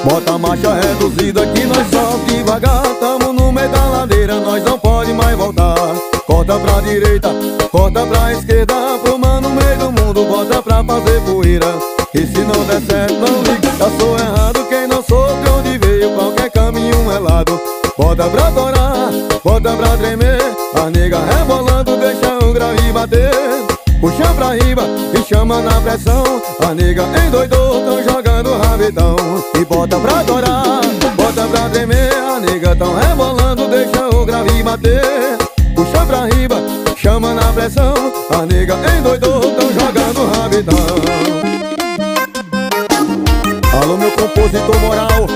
Bota a marcha reduzida que nós só devagar. Tamo no meio da ladeira, nós não pode mais voltar. Corta pra direita, corta pra esquerda, pro mano no meio do mundo, bota pra fazer poeira. E se não der certo, não liga, já sou errado. Quem não soube onde veio, qualquer caminho é lado. Bota pra torar, bota pra tremer, a nega rebolando, deixa o grave bater. Puxa pra riba e chama na pressão, a nega endoidou, tão jogando rabetão. E bota pra torar, bota pra tremer, a nega tão rebolando, deixa o grave bater. Puxa pra riba, chama na pressão, a nega endoidou, tão jogando rabetão. Alô meu compositor moral,